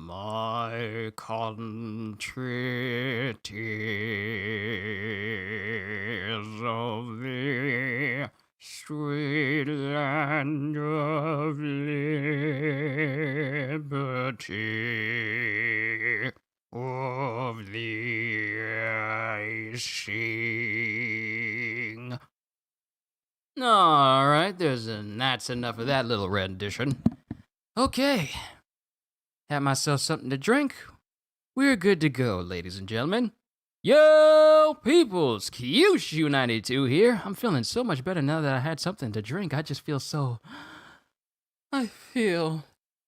My country 'tis of the sweet land of liberty, of the I sing. All right, that's enough of that little rendition. Okay, have myself something to drink. We're good to go, ladies and gentlemen. Yo, peoples, Kyushu92 here. I'm feeling so much better now that I had something to drink. I just feel so. I feel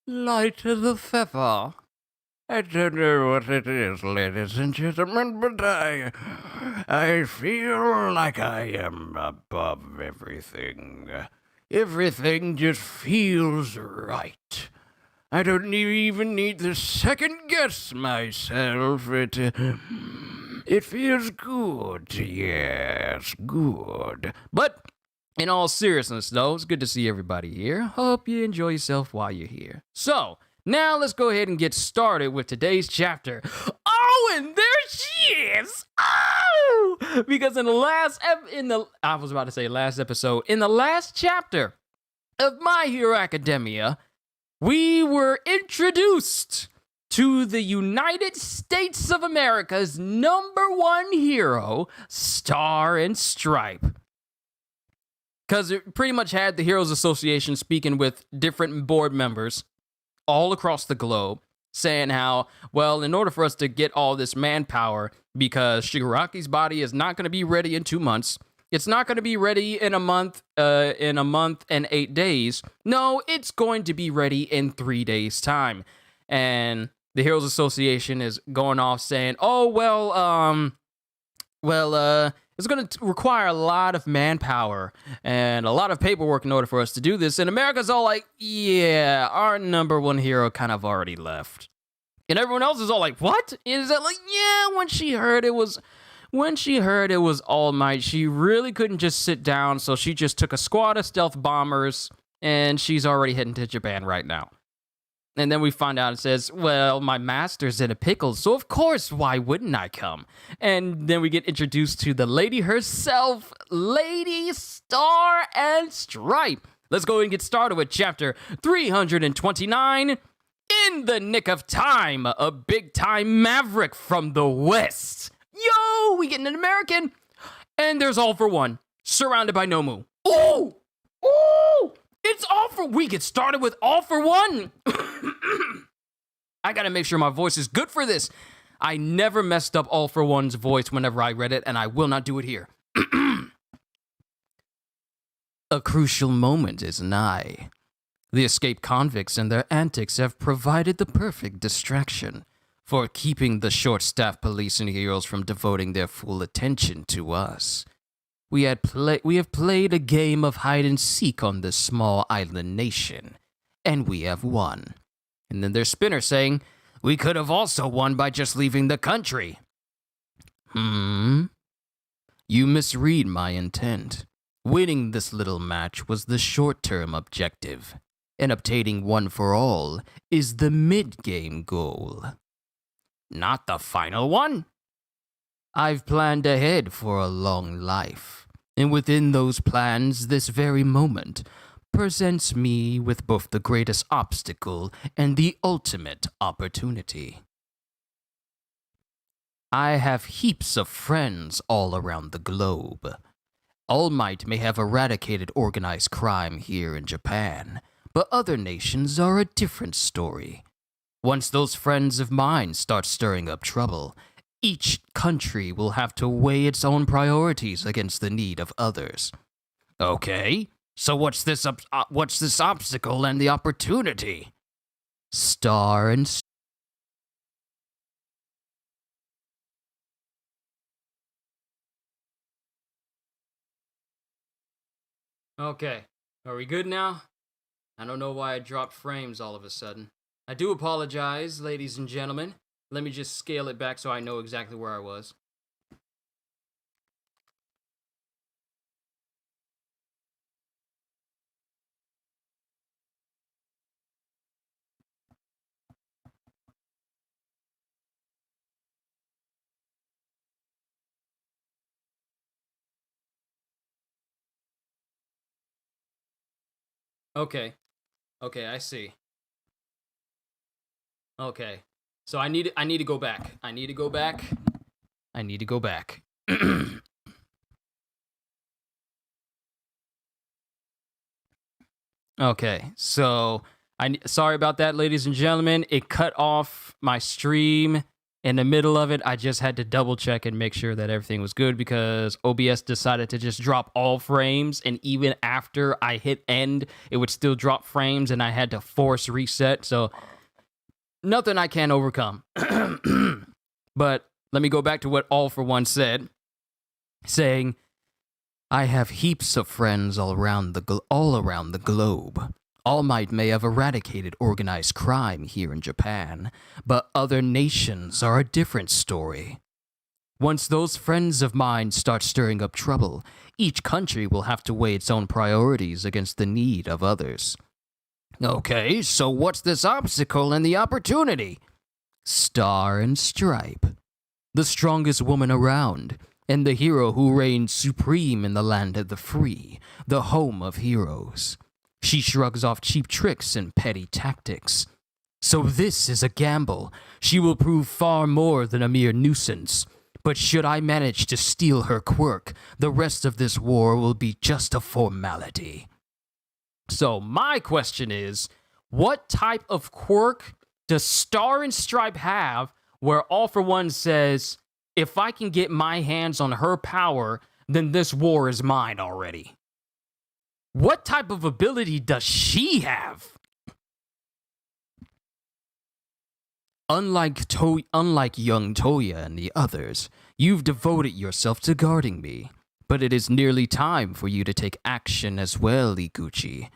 light as a feather. I don't know what it is, ladies and gentlemen, but I feel like I am above everything. Everything just feels right. I don't even need to second guess myself. It feels good, yes, good. But in all seriousness, though, it's good to see everybody here. Hope you enjoy yourself while you're here. So, now let's go ahead and get started with today's chapter. Oh, and there she is! Oh! Because in the last episode, in the last chapter of My Hero Academia, we were introduced to the United States of America's #1 hero, Star and Stripe. Because it pretty much had the Heroes Association speaking with different board members all across the globe, saying how, well, in order for us to get all this manpower, because Shigaraki's body is not going to be ready in 2 months, it's not going to be ready in a month and 8 days. No, it's going to be ready in 3 days' time. And the Heroes Association is going off saying, oh, it's going to require a lot of manpower and a lot of paperwork in order for us to do this. And America's all like, yeah, our #1 hero kind of already left. And everyone else is all like, what? And is that like, yeah, when she heard it was All Might, she really couldn't just sit down, so she just took a squad of stealth bombers, and she's already heading to Japan right now. And then we find out it says, well, my master's in a pickle, so of course, why wouldn't I come? And then we get introduced to the lady herself, Lady Star and Stripe. Let's go and get started with chapter 329. In the nick of time, a big-time maverick from the West. Yo, we get an American. And there's All For One, surrounded by Nomu. Ooh! Ooh! It's we get started with All For One. I gotta make sure my voice is good for this. I never messed up All For One's voice whenever I read it, and I will not do it here. A crucial moment is nigh. The escaped convicts and their antics have provided the perfect distraction for keeping the short-staffed police and heroes from devoting their full attention to us. We have played a game of hide-and-seek on this small island nation, and we have won. And then there's Spinner saying, we could have also won by just leaving the country. You misread my intent. Winning this little match was the short-term objective, and obtaining one for all is the mid-game goal. Not the final one. I've planned ahead for a long life, and within those plans, this very moment presents me with both the greatest obstacle and the ultimate opportunity. I have heaps of friends all around the globe. All Might may have eradicated organized crime here in Japan, but other nations are a different story. Once those friends of mine start stirring up trouble, each country will have to weigh its own priorities against the need of others. Okay, so what's this obstacle and the opportunity? Star and Okay, are we good now? I don't know why I dropped frames all of a sudden. I do apologize, ladies and gentlemen. Let me just scale it back so I know exactly where I was. Okay. Okay, I see. Okay. So I need to go back. I need to go back. I need to go back. Okay. So sorry about that, ladies and gentlemen. It cut off my stream in the middle of it. I just had to double check and make sure that everything was good because OBS decided to just drop all frames, and even after I hit end, it would still drop frames, and I had to force reset. So nothing I can't overcome. But let me go back to what All for One said, saying, "I have heaps of friends all around the globe. All Might may have eradicated organized crime here in Japan, but other nations are a different story. Once those friends of mine start stirring up trouble, each country will have to weigh its own priorities against the need of others." Okay, so what's this obstacle and the opportunity? Star and Stripe. The strongest woman around, and the hero who reigns supreme in the land of the free, the home of heroes. She shrugs off cheap tricks and petty tactics. So this is a gamble. She will prove far more than a mere nuisance. But should I manage to steal her quirk, the rest of this war will be just a formality. So my question is, what type of quirk does Star and Stripe have where All for One says, if I can get my hands on her power, then this war is mine already? What type of ability does she have? Unlike young Toya and the others, you've devoted yourself to guarding me. But it is nearly time for you to take action as well, Iguchi.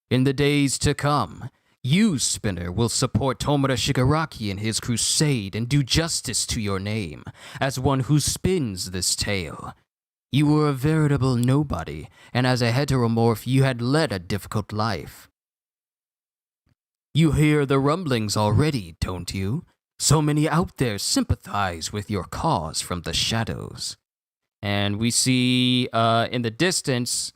In the days to come, you, Spinner, will support Tomura Shigaraki in his crusade and do justice to your name as one who spins this tale. You were a veritable nobody, and as a heteromorph, you had led a difficult life. You hear the rumblings already, don't you? So many out there sympathize with your cause from the shadows. And we see in the distance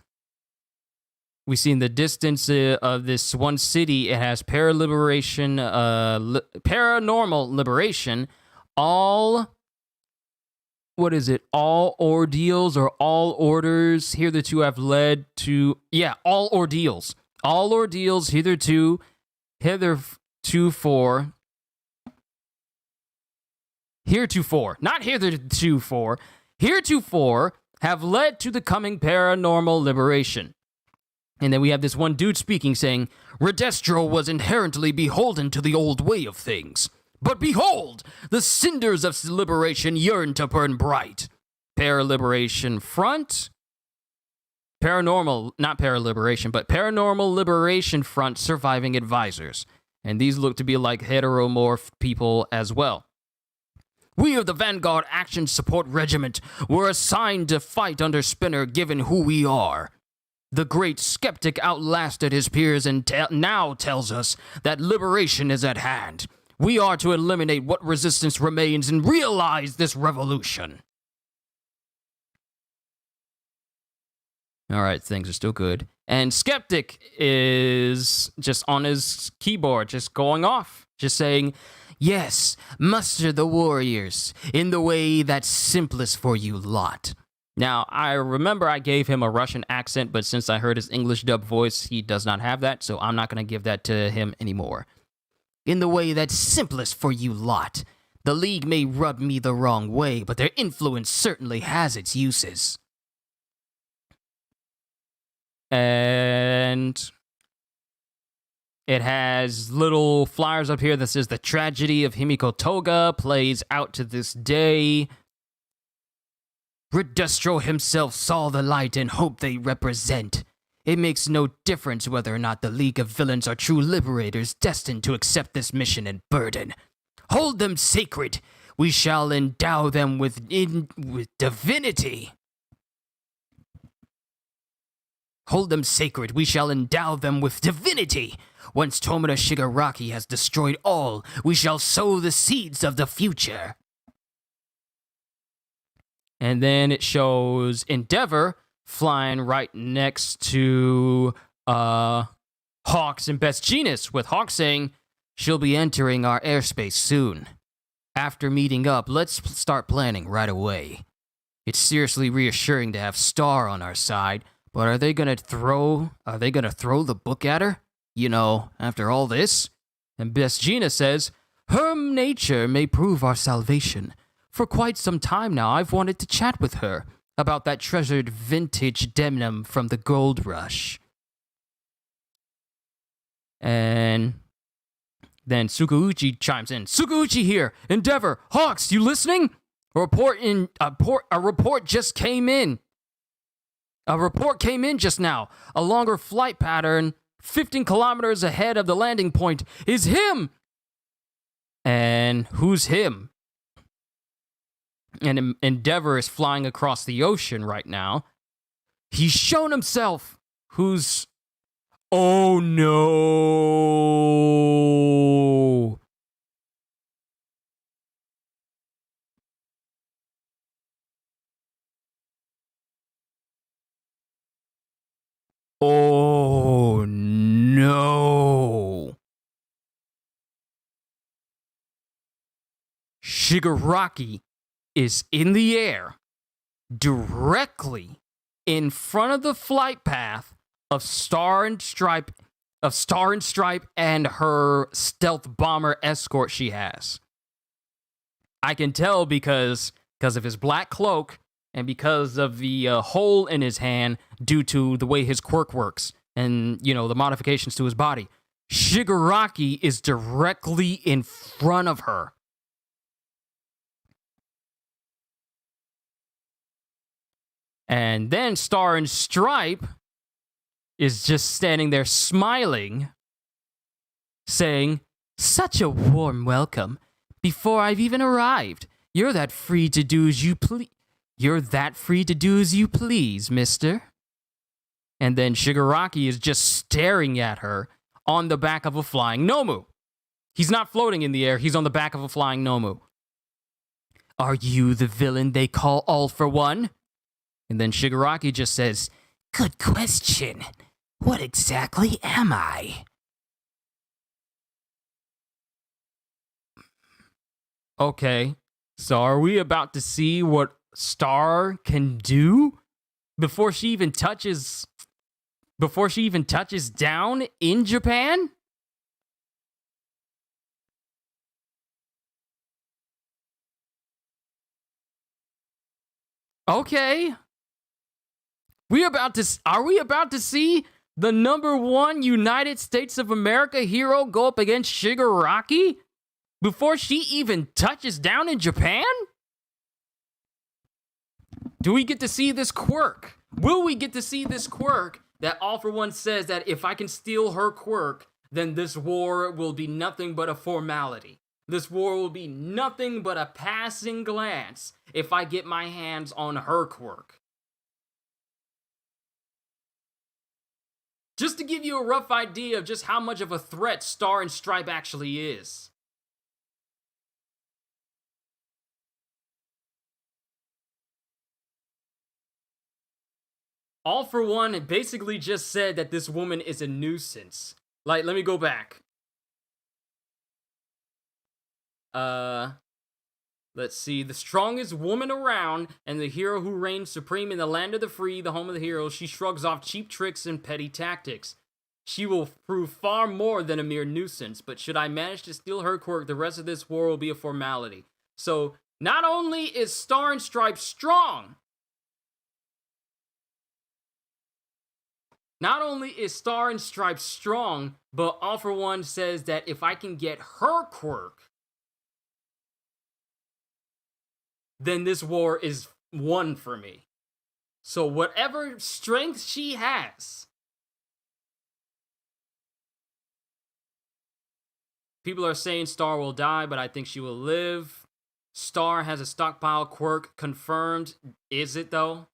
of this one city, it has paranormal liberation. All ordeals or all orders hitherto have led to, all ordeals. All ordeals heretofore have led to the coming paranormal liberation. And then we have this one dude speaking saying, Redestro was inherently beholden to the old way of things. But behold, the cinders of liberation yearn to burn bright. Paraliberation Front? Paranormal Liberation Front surviving advisors. And these look to be like heteromorph people as well. We of the Vanguard Action Support Regiment were assigned to fight under Spinner given who we are. The great skeptic outlasted his peers and now tells us that liberation is at hand. We are to eliminate what resistance remains and realize this revolution. All right, things are still good. And Skeptic is just on his keyboard, just going off, just saying, yes, muster the warriors in the way that's simplest for you lot. Now, I remember I gave him a Russian accent, but since I heard his English dub voice, he does not have that, so I'm not going to give that to him anymore. In the way that's simplest for you lot. The League may rub me the wrong way, but their influence certainly has its uses. And it has little flyers up here that says the tragedy of Himiko Toga plays out to this day. Redestro himself saw the light and hope they represent. It makes no difference whether or not the League of Villains are true liberators destined to accept this mission and burden. Hold them sacred. We shall endow them with divinity. Hold them sacred. We shall endow them with divinity. Once Tomura Shigaraki has destroyed all, we shall sow the seeds of the future. And then it shows Endeavor flying right next to Hawks and Best Jeanist, with Hawks saying she'll be entering our airspace soon. After meeting up, let's start planning right away. It's seriously reassuring to have Star on our side, but are they gonna throw the book at her? You know, after all this? And Best Gina says, her nature may prove our salvation. For quite some time now, I've wanted to chat with her about that treasured vintage denim from the gold rush. And then Tsukauchi chimes in. Tsukauchi here. Endeavor. Hawks, you listening? A report just came in. A report came in just now. A longer flight pattern, 15 kilometers ahead of the landing point, is him. And who's him? And Endeavor is flying across the ocean right now. He's shown himself. Who's... Oh no. Oh no. Shigaraki is in the air, directly in front of the flight path of Star and Stripe and her stealth bomber escort she has. I can tell because of his black cloak and because of the hole in his hand due to the way his quirk works and, you know, the modifications to his body. Shigaraki is directly in front of her. And then Star and Stripe is just standing there smiling, saying, such a warm welcome. Before I've even arrived, you're that free to do as you please. You're that free to do as you please, mister. And then Shigaraki is just staring at her on the back of a flying Nomu. He's not floating in the air, he's on the back of a flying Nomu. Are you the villain they call All for One? And then Shigaraki just says, good question. What exactly am I? Okay, so are we about to see what Star can do before she even touches down in Japan? Okay. Are we about to see the #1 United States of America hero go up against Shigaraki before she even touches down in Japan? Do we get to see this quirk? Will we get to see this quirk that All for One says that if I can steal her quirk, then this war will be nothing but a formality. This war will be nothing but a passing glance if I get my hands on her quirk. Just to give you a rough idea of just how much of a threat Star and Stripe actually is. All for One basically just said that this woman is a nuisance. Like, let me go back. Let's see. The strongest woman around and the hero who reigns supreme in the land of the free, the home of the heroes, she shrugs off cheap tricks and petty tactics. She will prove far more than a mere nuisance, but should I manage to steal her quirk, the rest of this war will be a formality. So, not only is Star and Stripe strong, but All for One says that if I can get her quirk, then this war is won for me. So whatever strength she has, people are saying Star will die, but I think she will live. Star has a stockpile quirk confirmed. Is it though?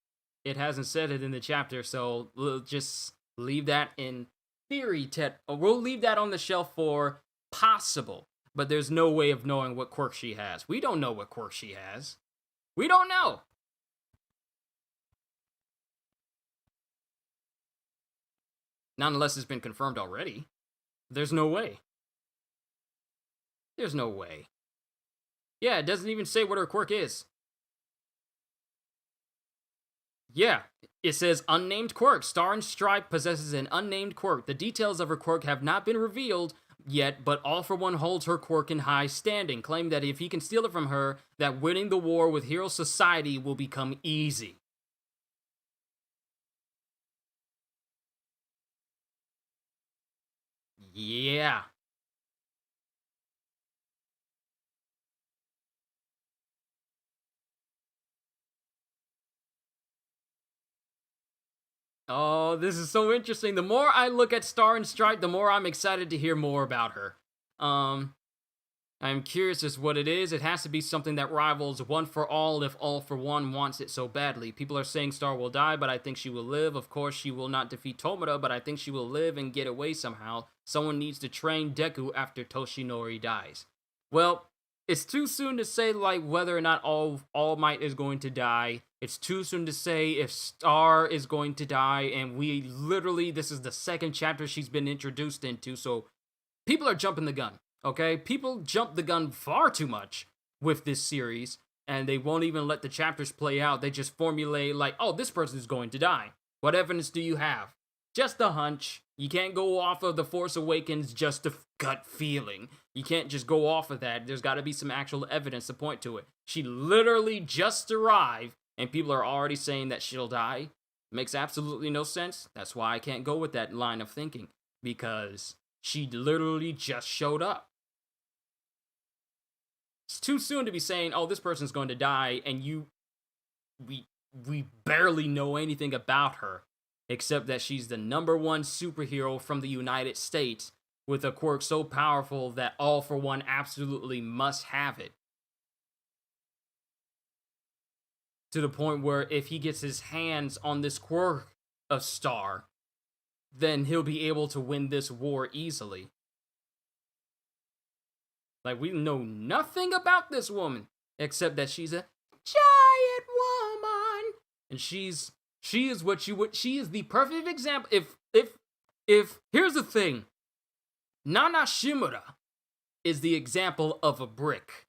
It hasn't said it in the chapter, so we'll just leave that in theory. We'll leave that on the shelf for possible, but there's no way of knowing what quirk she has. We don't know what quirk she has. We don't know. Not unless it's been confirmed already. There's no way. There's no way. Yeah, it doesn't even say what her quirk is. Yeah, it says unnamed quirk. Star and Stripe possesses an unnamed quirk. The details of her quirk have not been revealed yet, but All For One holds her quirk in high standing, claiming that if he can steal it from her, that winning the war with Hero Society will become easy. Yeah. Oh, this is so interesting. The more I look at Star and Stripe, the more I'm excited to hear more about her. Um, I'm curious as what it is. It has to be something that rivals One for All if All for One wants it so badly. People are saying Star will die, but I think she will live. Of course, she will not defeat Tomura, but I think she will live and get away somehow. Someone needs to train Deku after Toshinori dies. Well, it's too soon to say like whether or not All Might is going to die. It's too soon to say if Star is going to die, and we literally, this is the second chapter she's been introduced into, so people are jumping the gun, okay? People jump the gun far too much with this series, and they won't even let the chapters play out. They just formulate like, oh, this person is going to die. What evidence do you have? Just a hunch. You can't go off of The Force Awakens just a gut feeling. You can't just go off of that. There's got to be some actual evidence to point to it. She literally just arrived, and people are already saying that she'll die. Makes absolutely no sense. That's why I can't go with that line of thinking, because she literally just showed up. It's too soon to be saying, oh, this person's going to die, and we barely know anything about her, except that she's the #1 superhero from the United States with a quirk so powerful that All For One absolutely must have it. To the point where if he gets his hands on this quirk of Star, then he'll be able to win this war easily. Like, we know nothing about this woman, except that she's a giant woman. And she is what you would, she is the perfect example. If here's the thing, Nana Shimura is the example of a brick.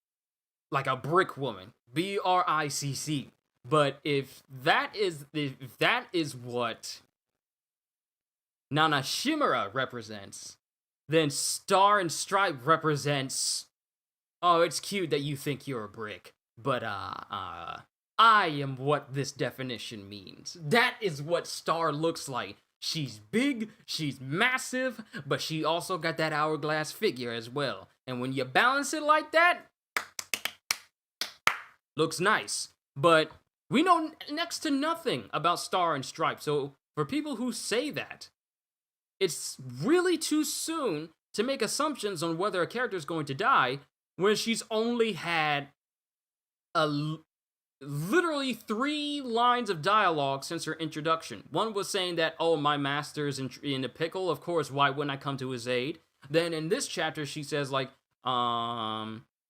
Like a brick woman. BRICC. But if that is what Nana Shimura represents, then Star and Stripe represents, oh, it's cute that you think you're a brick, but I am what this definition means. That is what Star looks like. She's big, she's massive, but she also got that hourglass figure as well. And when you balance it like that, looks nice. But we know next to nothing about Star and Stripe, so for people who say that, it's really too soon to make assumptions on whether a character is going to die when she's only had literally 3 lines of dialogue since her introduction. One was saying that, oh, my master's in a pickle, of course, why wouldn't I come to his aid? Then in this chapter, she says, like,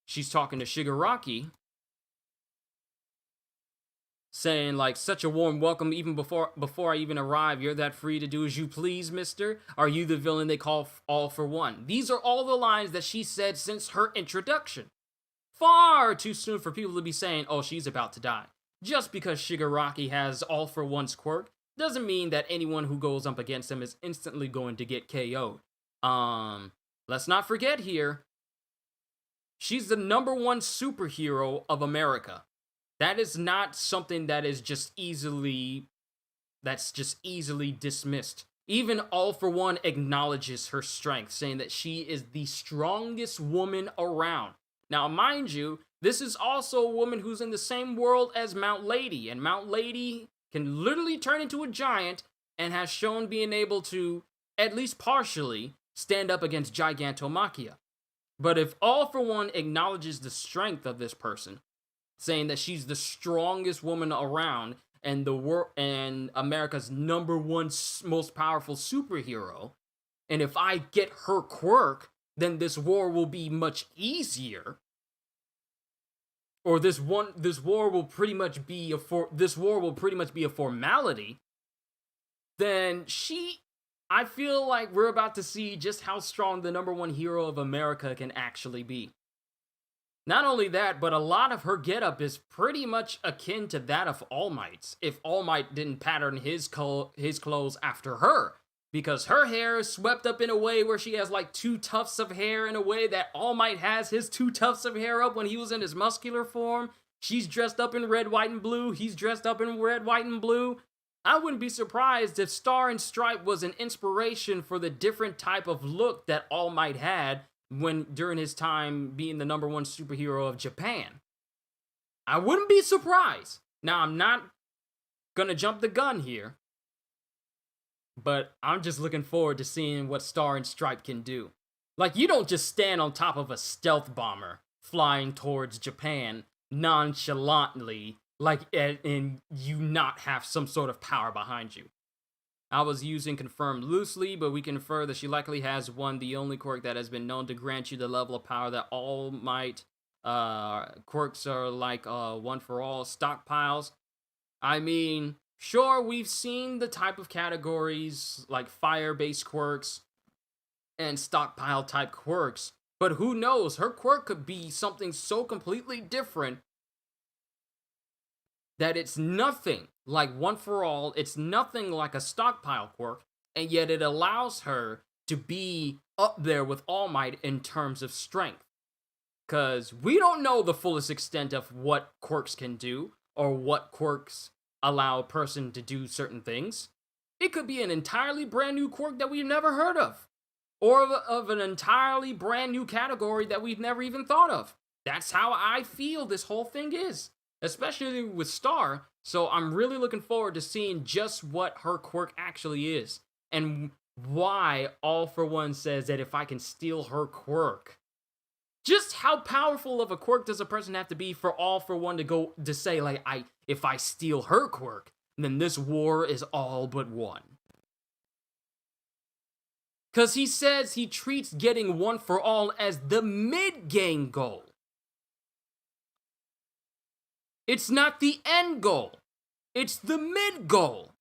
she's talking to Shigaraki, saying like, such a warm welcome even before I even arrive. You're that free to do as you please, mister? Are you the villain they call All For One? These are all the lines that she said since her introduction. Far too soon for people to be saying, oh, she's about to die. Just because Shigaraki has All For One's quirk doesn't mean that anyone who goes up against him is instantly going to get KO'd. Let's not forget here, she's the #1 superhero of America. That is not something that is just easily dismissed. Even All For One acknowledges her strength, saying that she is the strongest woman around. Now, mind you, this is also a woman who's in the same world as Mount Lady, and Mount Lady can literally turn into a giant and has shown being able to, at least partially, stand up against Gigantomachia. But if All For One acknowledges the strength of this person, saying that she's the strongest woman around and and America's #1 most powerful superhero, and if I get her quirk, then this war will be much easier. Or this war will pretty much be a formality. Then she I feel like we're about to see just how strong the number one hero of America can actually be. Not only that, but a lot of her getup is pretty much akin to that of All Might's, if All Might didn't pattern his clothes after her. Because her hair is swept up in a way where she has like two tufts of hair in a way that All Might has his two tufts of hair up when he was in his muscular form. She's dressed up in red, white, and blue. He's dressed up in red, white, and blue. I wouldn't be surprised if Star and Stripe was an inspiration for the different type of look that All Might had during his time being the number one superhero of Japan. I wouldn't be surprised. Now, I'm not gonna jump the gun here, but I'm just looking forward to seeing what Star and Stripe can do. Like, you don't just stand on top of a stealth bomber flying towards Japan nonchalantly, and you not have some sort of power behind you. I was using confirmed loosely, but we can infer that she likely has the only quirk that has been known to grant you the level of power that All Might quirks are like one for all stockpiles. I mean, sure, we've seen the type of categories like fire-based quirks and stockpile type quirks, but who knows? Her quirk could be something so completely different that it's nothing like one for all, it's nothing like a stockpile quirk, and yet it allows her to be up there with All Might in terms of strength. Because we don't know the fullest extent of what quirks can do, or what quirks allow a person to do certain things. It could be an entirely brand new quirk that we've never heard of, or of an entirely brand new category that we've never even thought of. That's how I feel this whole thing is, especially with Star. So I'm really looking forward to seeing just what her quirk actually is, and why All For One says that if I can steal her quirk. Just how powerful of a quirk does a person have to be for All For One to go to say, like, if I steal her quirk, then this war is all but won. Because he says he treats getting one for all as the mid-game goal. It's not the end goal. It's the mid goal.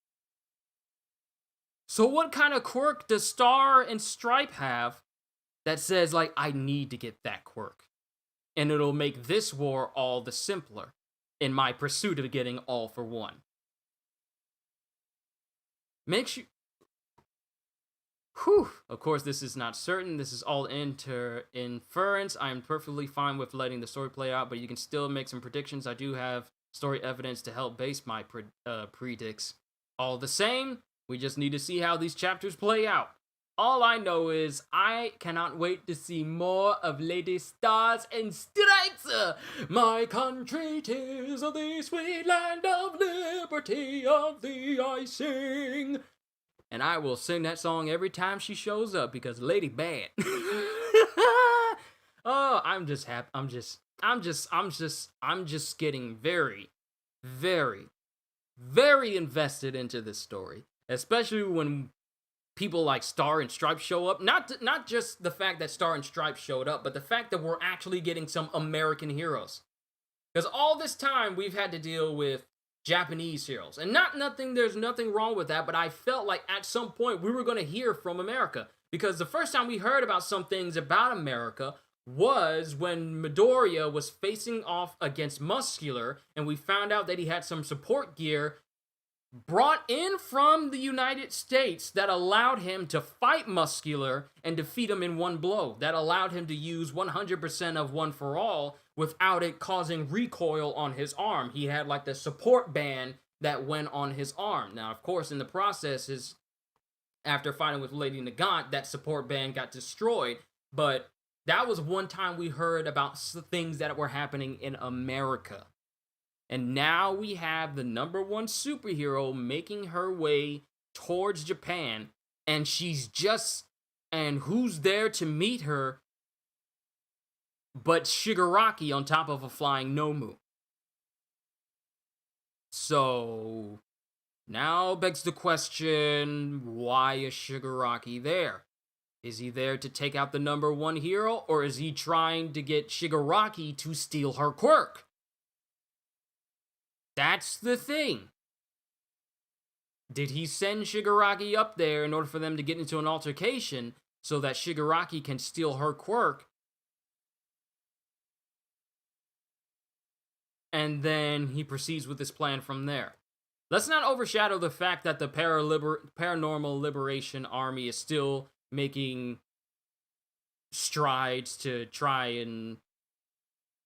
So what kind of quirk does Star and Stripe have that says, like, I need to get that quirk? And it'll make this war all the simpler in my pursuit of getting All For One. Makes you... Whew. Of course, this is not certain. This is all inference. I'm perfectly fine with letting the story play out, but you can still make some predictions. I do have story evidence to help base my predicts. All the same, we just need to see how these chapters play out. All I know is I cannot wait to see more of Lady Stars and Stripes. My country, 'tis of the sweet land of liberty, of thee I sing. And I will sing that song every time she shows up because Lady Bad. Oh, I'm just happy. I'm just getting very, very, very invested into this story, especially when people like Star and Stripe show up. Not just the fact that Star and Stripe showed up, but the fact that we're actually getting some American heroes. Because all this time we've had to deal with Japanese heroes. And there's nothing wrong with that, but I felt like at some point we were going to hear from America. Because the first time we heard about some things about America was when Midoriya was facing off against Muscular, and we found out that he had some support gear brought in from the United States that allowed him to fight Muscular and defeat him in one blow. That allowed him to use 100% of One For All without it causing recoil on his arm. He had like the support band that went on his arm. Now, of course, in the process, after fighting with Lady Nagant, that support band got destroyed. But that was one time we heard about things that were happening in America. And now we have the number one superhero making her way towards Japan, and who's there to meet her but Shigaraki on top of a flying Nomu. So now begs the question, why is Shigaraki there? Is he there to take out the number one hero, or is he trying to get Shigaraki to steal her quirk? That's the thing. Did he send Shigaraki up there in order for them to get into an altercation so that Shigaraki can steal her quirk? And then he proceeds with his plan from there. Let's not overshadow the fact that the Paranormal Liberation Army is still making strides to try and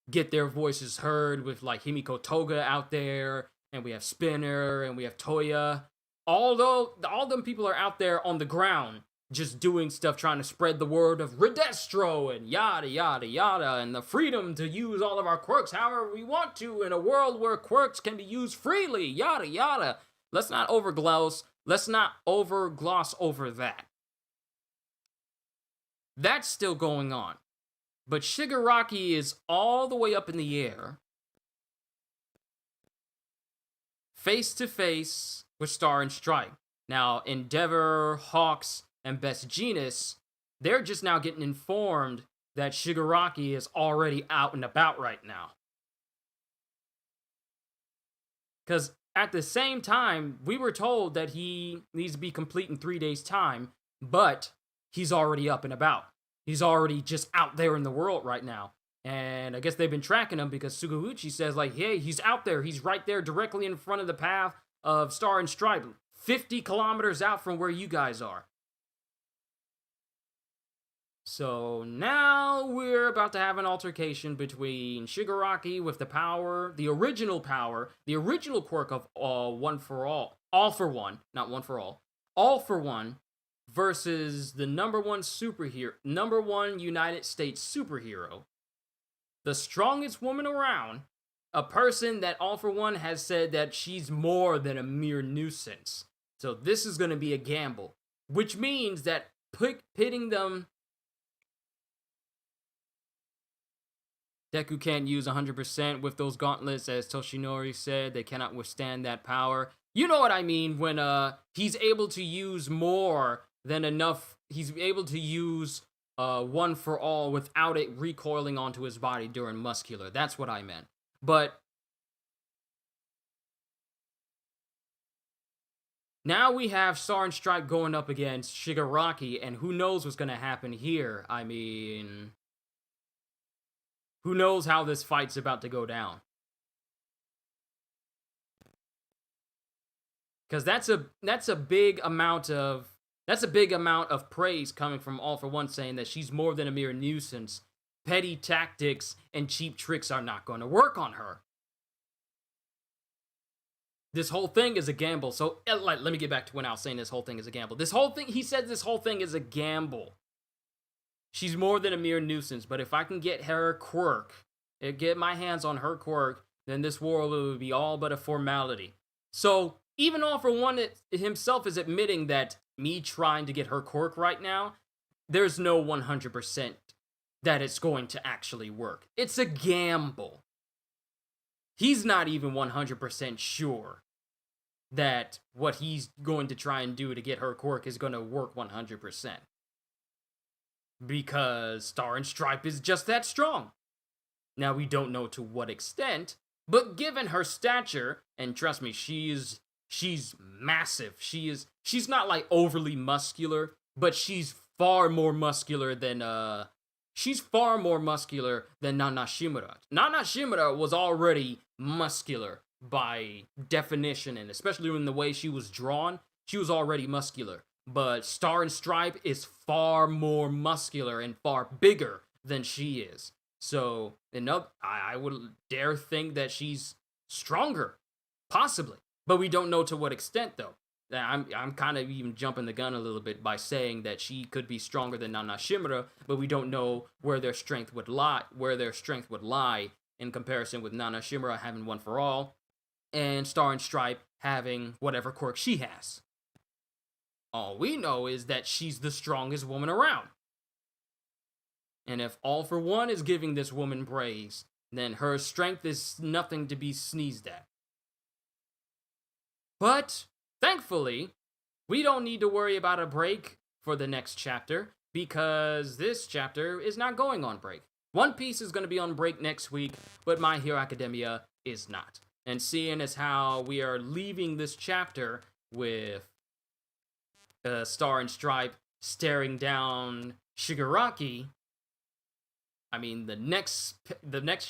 get their voices heard with like Himiko Toga out there, and we have Spinner, and we have Toya. Although all them people are out there on the ground just doing stuff, trying to spread the word of Redestro and yada yada yada, and the freedom to use all of our quirks however we want to in a world where quirks can be used freely, yada yada. Let's not overgloss over that. That's still going on. But Shigaraki is all the way up in the air, face to face with Star and Stripe. Now, Endeavor, Hawks, and Best Jeanist, they're just now getting informed that Shigaraki is already out and about right now. Because at the same time, we were told that he needs to be complete in 3 days' time, but he's already up and about. He's already just out there in the world right now. And I guess they've been tracking him because Sugawuchi says, like, hey, he's out there. He's right there directly in front of the path of Star and Stripe, 50 kilometers out from where you guys are. So now we're about to have an altercation between Shigaraki with the power, the original quirk of All for One, not One for All for One, versus the number one United States superhero, the strongest woman around, a person that All for One has said that she's more than a mere nuisance. So this is going to be a gamble, which means that pitting them, Deku can't use 100% with those gauntlets, as Toshinori said. They cannot withstand that power. You know what I mean when he's able to use more than enough. He's able to use One for All without it recoiling onto his body during muscular. That's what I meant. But now we have Star and Stripe going up against Shigaraki, and who knows what's going to happen here. I mean, who knows how this fight's about to go down. Because that's a big amount of praise coming from All for One, saying that she's more than a mere nuisance. Petty tactics and cheap tricks are not going to work on her. This whole thing is a gamble. So let me get back to when I was saying this whole thing is a gamble. He said this whole thing is a gamble. She's more than a mere nuisance, but if I can get her quirk, get my hands on her quirk, then this world will be all but a formality. So even All for One himself is admitting that me trying to get her quirk right now, there's no 100% that it's going to actually work. It's a gamble. He's not even 100% sure that what he's going to try and do to get her quirk is going to work 100%. Because Star and Stripe is just that strong. Now, we don't know to what extent, but given her stature, and trust me, she's massive. She's not like overly muscular, but she's far more muscular than Nana Shimura. Nana Shimura was already muscular by definition, and especially in the way she was drawn, she was already muscular. But Star and Stripe is far more muscular and far bigger than she is. So, I would dare think that she's stronger, possibly. But we don't know to what extent, though. I'm kind of even jumping the gun a little bit by saying that she could be stronger than Nana Shimura, but we don't know where their strength would lie in comparison with Nana Shimura having One for All, and Star and Stripe having whatever quirk she has. All we know is that she's the strongest woman around. And if All for One is giving this woman praise, then her strength is nothing to be sneezed at. But, thankfully, we don't need to worry about a break for the next chapter, because this chapter is not going on break. One Piece is going to be on break next week, but My Hero Academia is not. And seeing as how we are leaving this chapter with Star and Stripe staring down Shigaraki, I mean, the next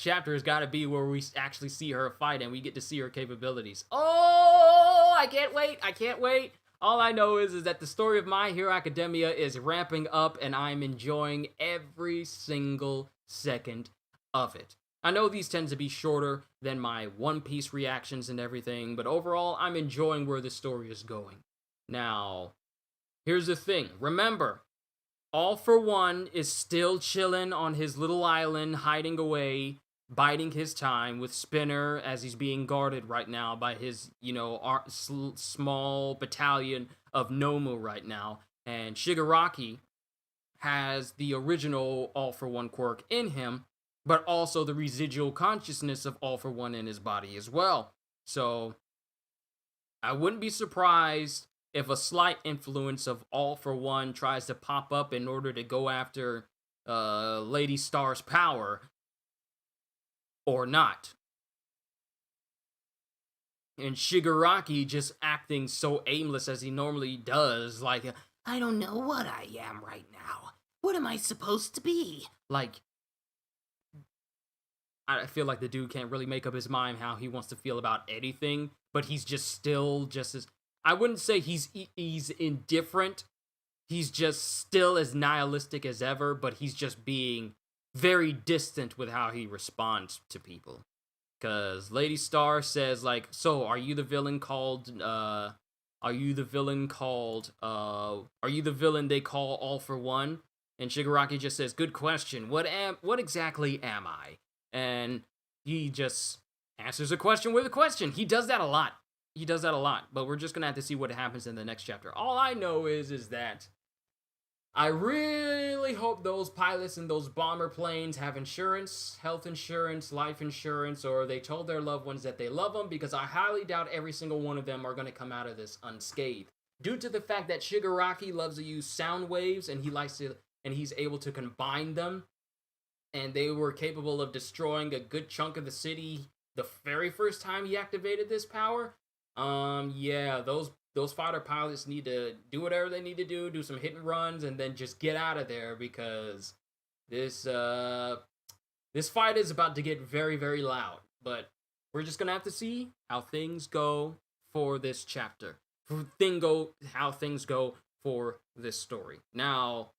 chapter has got to be where we actually see her fight and we get to see her capabilities. Oh, I can't wait! I can't wait! All I know is that the story of My Hero Academia is ramping up, and I'm enjoying every single second of it. I know these tend to be shorter than my One Piece reactions and everything, but overall, I'm enjoying where the story is going. Now, here's the thing. Remember, All For One is still chilling on his little island, hiding away, biding his time with Spinner as he's being guarded right now by his, small battalion of Nomu right now. And Shigaraki has the original All For One quirk in him, but also the residual consciousness of All For One in his body as well. So, I wouldn't be surprised if a slight influence of All For One tries to pop up in order to go after Lady Star's power, or not. And Shigaraki just acting so aimless as he normally does, like, I don't know what I am right now. What am I supposed to be? Like, I feel like the dude can't really make up his mind how he wants to feel about anything, but he's just still just as... I wouldn't say he's indifferent. He's just still as nihilistic as ever, but he's just being very distant with how he responds to people. Because Lady Star says, like, so, are you the villain they call All For One? And Shigaraki just says, good question. What exactly am I? And he just answers a question with a question. He does that a lot. But we're just gonna have to see what happens in the next chapter. All I know is that I really hope those pilots in those bomber planes have insurance, health insurance, life insurance, or they told their loved ones that they love them, because I highly doubt every single one of them are going to come out of this unscathed. Due to the fact that Shigaraki loves to use sound waves and he's able to combine them, and they were capable of destroying a good chunk of the city the very first time he activated this power. Yeah, those fighter pilots need to do whatever they need to do some hit and runs, and then just get out of there, because this fight is about to get very, very loud. But we're just gonna have to see how things go for this chapter. How things go for this story. Now,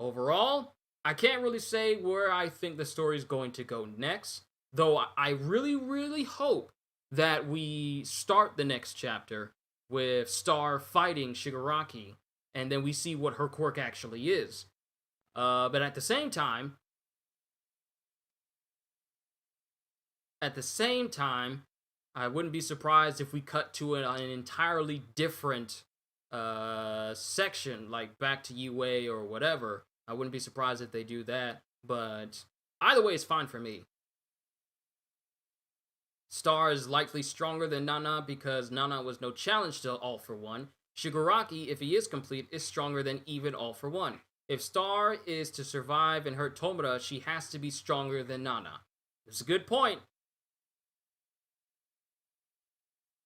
overall, I can't really say where I think the story is going to go next, though I really, really hope that we start the next chapter with Star fighting Shigaraki, and then we see what her quirk actually is. But at the same time, I wouldn't be surprised if we cut to an entirely different section, like back to UA or whatever. I wouldn't be surprised if they do that, but either way, it's fine for me. Star is likely stronger than Nana because Nana was no challenge to All For One. Shigaraki, if he is complete, is stronger than even All For One. If Star is to survive and hurt Tomura, she has to be stronger than Nana. It's a good point.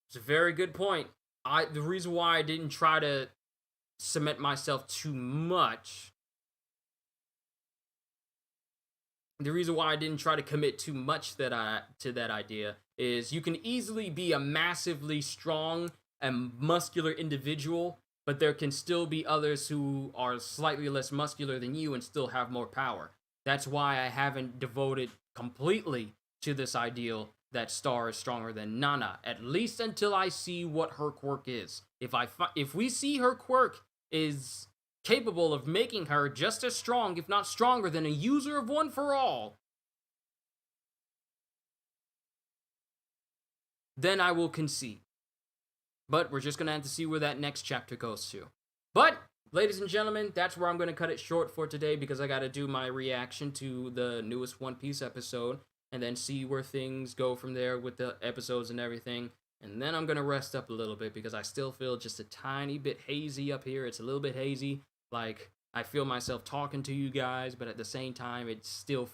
It's a very good point. The reason why I didn't try to cement myself too much, the reason why I didn't try to commit too much to that idea is you can easily be a massively strong and muscular individual, but there can still be others who are slightly less muscular than you and still have more power. That's why I haven't devoted completely to this ideal that Star is stronger than Nana, at least until I see what her quirk is. If we see her quirk is capable of making her just as strong, if not stronger, than a user of One For All, then I will concede. But we're just going to have to see where that next chapter goes to. But, ladies and gentlemen, that's where I'm going to cut it short for today, because I got to do my reaction to the newest One Piece episode, and then see where things go from there with the episodes and everything. And then I'm going to rest up a little bit, because I still feel just a tiny bit hazy up here. It's a little bit hazy. Like, I feel myself talking to you guys, but at the same time, it still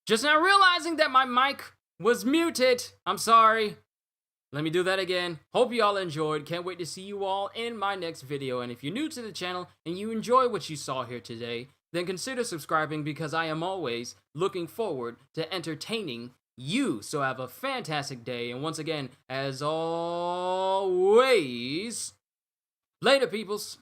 Just now realizing that my mic was muted. I'm sorry. Let me do that again. Hope you all enjoyed. Can't wait to see you all in my next video. And if you're new to the channel and you enjoy what you saw here today, then consider subscribing because I am always looking forward to entertaining you. So have a fantastic day. And once again, as always, later, peoples.